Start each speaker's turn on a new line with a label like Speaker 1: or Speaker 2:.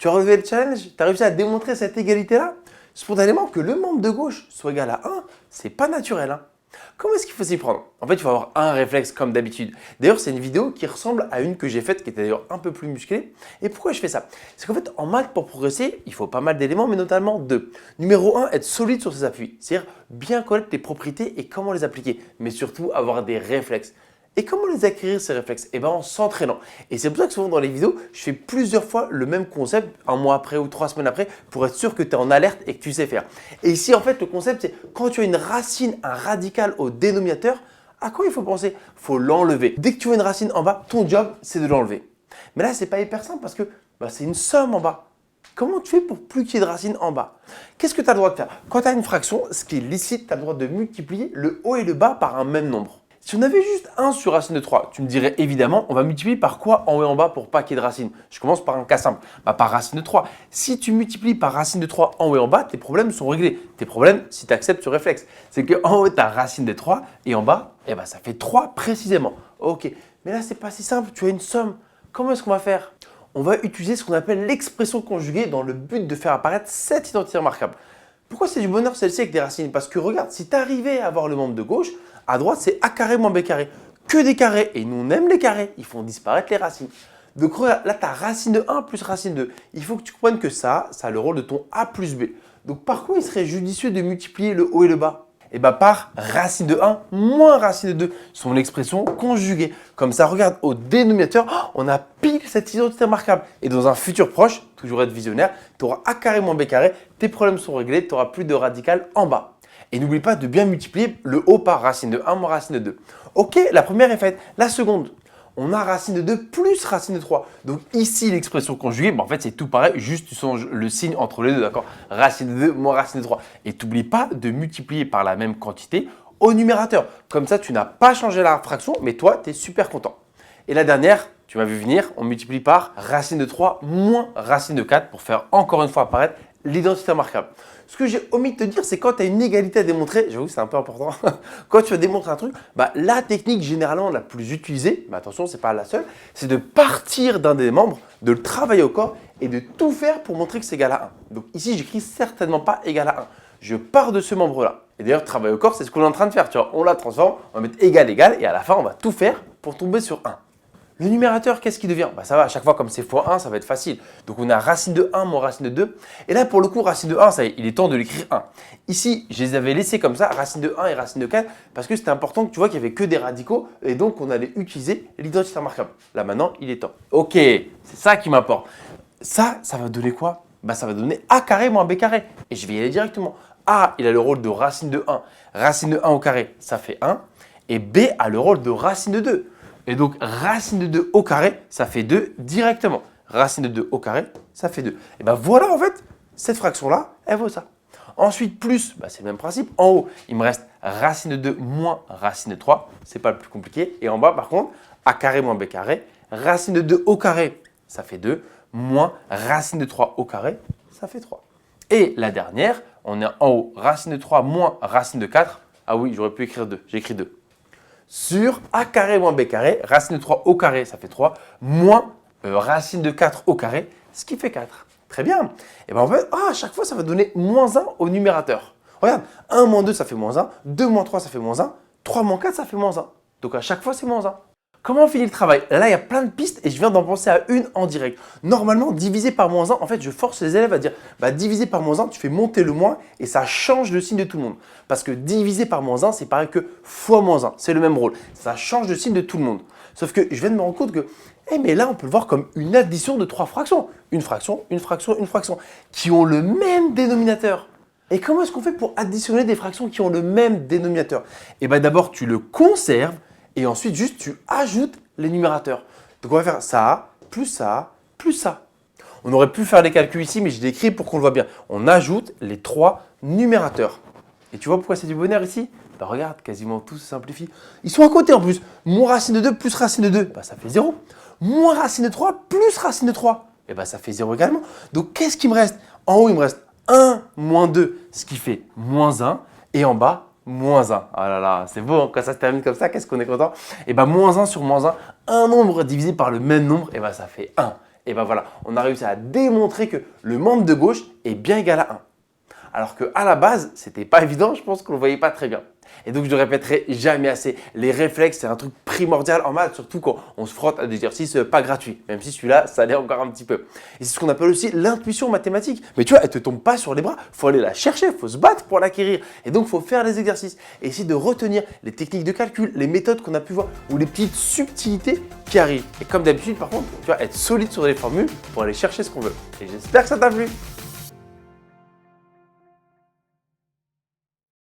Speaker 1: Tu as relevé le challenge? Tu as réussi à démontrer cette égalité-là? Spontanément, que le membre de gauche soit égal à 1, c'est pas naturel. Hein. Comment est-ce qu'il faut s'y prendre? En fait, il faut avoir un réflexe comme d'habitude. D'ailleurs, c'est une vidéo qui ressemble à une que j'ai faite, qui était d'ailleurs un peu plus musclée. Et pourquoi je fais ça? C'est qu'en fait, en maths, pour progresser, il faut pas mal d'éléments, mais notamment deux. Numéro 1, être solide sur ses appuis. C'est-à-dire bien connaître les propriétés et comment les appliquer. Mais surtout, avoir des réflexes. Et comment les acquérir ces réflexes? Eh bien en s'entraînant. Et c'est pour ça que souvent dans les vidéos, je fais plusieurs fois le même concept, un mois après ou 3 semaines après, pour être sûr que tu es en alerte et que tu sais faire. Et ici, en fait, le concept, c'est quand tu as une racine, un radical au dénominateur, à quoi il faut penser? Il faut l'enlever. Dès que tu vois une racine en bas, ton job, c'est de l'enlever. Mais là, c'est pas hyper simple parce que c'est une somme en bas. Comment tu fais pour plus qu'il y ait de racines en bas? Qu'est-ce que tu as le droit de faire? Quand tu as une fraction, ce qui est licite, tu as le droit de multiplier le haut et le bas par un même nombre. Si on avait juste 1 sur racine de 3, tu me dirais évidemment, on va multiplier par quoi en haut et en bas pour pas qu'il y ait de racine? Je commence par un cas simple, par racine de 3. Si tu multiplies par racine de 3 en haut et en bas, tes problèmes sont réglés. Tes problèmes, si tu acceptes ce réflexe, c'est qu'en haut, tu as racine de 3 et en bas, ça fait 3 précisément. Ok, mais là, c'est pas si simple, tu as une somme. Comment est-ce qu'on va faire? On va utiliser ce qu'on appelle l'expression conjuguée dans le but de faire apparaître cette identité remarquable. Pourquoi c'est du bonheur celle-ci avec des racines? Parce que regarde, si tu arrivais à avoir le membre de gauche, à droite c'est a carré moins b carré. Que des carrés. Et nous on aime les carrés. Ils font disparaître les racines. Donc regarde, là tu as racine de 1 plus racine de 2. Il faut que tu comprennes que ça a le rôle de ton a plus b. Donc par quoi il serait judicieux de multiplier le haut et le bas? Par racine de 1 moins racine de 2. Son expression conjuguée. Comme ça, regarde, au dénominateur, on a pile cette identité remarquable. Et dans un futur proche, toujours être visionnaire, tu auras a carré moins b carré, tes problèmes sont réglés, tu n'auras plus de radical en bas. Et n'oublie pas de bien multiplier le haut par racine de 1 moins racine de 2. Ok, la première est faite. La seconde, on a racine de 2 plus racine de 3. Donc ici, l'expression conjuguée, en fait, c'est tout pareil, juste tu changes le signe entre les deux, d'accord? Racine de 2 moins racine de 3. Et tu n'oublies pas de multiplier par la même quantité au numérateur. Comme ça, tu n'as pas changé la fraction, mais toi, tu es super content. Et la dernière, tu m'as vu venir, on multiplie par racine de 3 moins racine de 4 pour faire encore une fois apparaître l'identité remarquable. Ce que j'ai omis de te dire, c'est quand tu as une égalité à démontrer, j'avoue que c'est un peu important, quand tu vas démontrer un truc, la technique généralement la plus utilisée, mais attention, ce n'est pas la seule, c'est de partir d'un des membres, de le travailler au corps et de tout faire pour montrer que c'est égal à 1. Donc ici, j'écris certainement pas égal à 1. Je pars de ce membre-là. Et d'ailleurs, travail au corps, c'est ce qu'on est en train de faire. Tu vois, on la transforme, on va mettre égal, égal, et à la fin, on va tout faire pour tomber sur 1. Le numérateur, qu'est-ce qu'il devient? Ça va, à chaque fois, comme c'est fois 1, ça va être facile. Donc, on a racine de 1 moins racine de 2. Et là, pour le coup, racine de 1, ça y est, il est temps de l'écrire 1. Ici, je les avais laissés comme ça, racine de 1 et racine de 4, parce que c'était important que tu vois qu'il n'y avait que des radicaux, et donc on allait utiliser l'identité remarquable. Là, maintenant, il est temps. Ok, c'est ça qui m'importe. Ça va donner quoi? Ça va donner a carré moins b carré. Et je vais y aller directement. A, il a le rôle de racine de 1. Racine de 1 au carré, ça fait 1. Et B a le rôle de racine de 2. Et donc, racine de 2 au carré, ça fait 2 directement. Racine de 2 au carré, ça fait 2. Et voilà, en fait, cette fraction-là, elle vaut ça. Ensuite, plus, c'est le même principe. En haut, il me reste racine de 2 moins racine de 3. Ce n'est pas le plus compliqué. Et en bas, par contre, a carré moins b carré. Racine de 2 au carré, ça fait 2. Moins racine de 3 au carré, ça fait 3. Et la dernière, on est en haut, racine de 3 moins racine de 4. Ah oui, j'aurais pu écrire 2. J'ai écrit 2. Sur a carré moins b carré, racine de 3 au carré, ça fait 3, moins racine de 4 au carré, ce qui fait 4. Très bien. Et en fait, à chaque fois, ça va donner moins 1 au numérateur. Regarde, 1 moins 2, ça fait moins 1, 2 moins 3, ça fait moins 1, 3 moins 4, ça fait moins 1. Donc à chaque fois, c'est moins 1. Comment on finit le travail? Là, il y a plein de pistes et je viens d'en penser à une en direct. Normalement, diviser par moins 1, en fait, je force les élèves à dire diviser par moins 1, tu fais monter le moins et ça change le signe de tout le monde. Parce que diviser par moins 1, c'est pareil que fois moins 1. C'est le même rôle. Ça change le signe de tout le monde. Sauf que je viens de me rendre compte que mais là, on peut le voir comme une addition de 3 fractions. Une fraction, une fraction, une fraction, qui ont le même dénominateur. Et comment est-ce qu'on fait pour additionner des fractions qui ont le même dénominateur? D'abord, tu le conserves. Et ensuite, juste, tu ajoutes les numérateurs. Donc, on va faire ça, plus ça, plus ça. On aurait pu faire les calculs ici, mais je l'ai écrit pour qu'on le voit bien. On ajoute les 3 numérateurs. Et tu vois pourquoi c'est du bonheur ici? Regarde, quasiment tout se simplifie. Ils sont à côté en plus. Moins racine de 2 plus racine de 2, ça fait 0. Moins racine de 3 plus racine de 3, ça fait 0 également. Donc, qu'est-ce qui me reste? En haut, il me reste 1 moins 2, ce qui fait moins 1. Et en bas, moins 1. Ah là là, c'est beau, hein, quand ça se termine comme ça, qu'est-ce qu'on est content? Moins 1 sur moins 1, un nombre divisé par le même nombre, ça fait 1. Et ben voilà, on a réussi à démontrer que le membre de gauche est bien égal à 1. Alors qu'à la base, c'était pas évident, je pense qu'on ne le voyait pas très bien. Et donc, je ne répéterai jamais assez. Les réflexes, c'est un truc primordial en maths, surtout quand on se frotte à des exercices pas gratuits. Même si celui-là, ça l'est encore un petit peu. Et c'est ce qu'on appelle aussi l'intuition mathématique. Mais tu vois, elle ne te tombe pas sur les bras. Il faut aller la chercher, il faut se battre pour l'acquérir. Et donc, il faut faire les exercices et essayer de retenir les techniques de calcul, les méthodes qu'on a pu voir ou les petites subtilités qui arrivent. Et comme d'habitude, par contre, tu vas être solide sur les formules pour aller chercher ce qu'on veut. Et j'espère que ça t'a plu.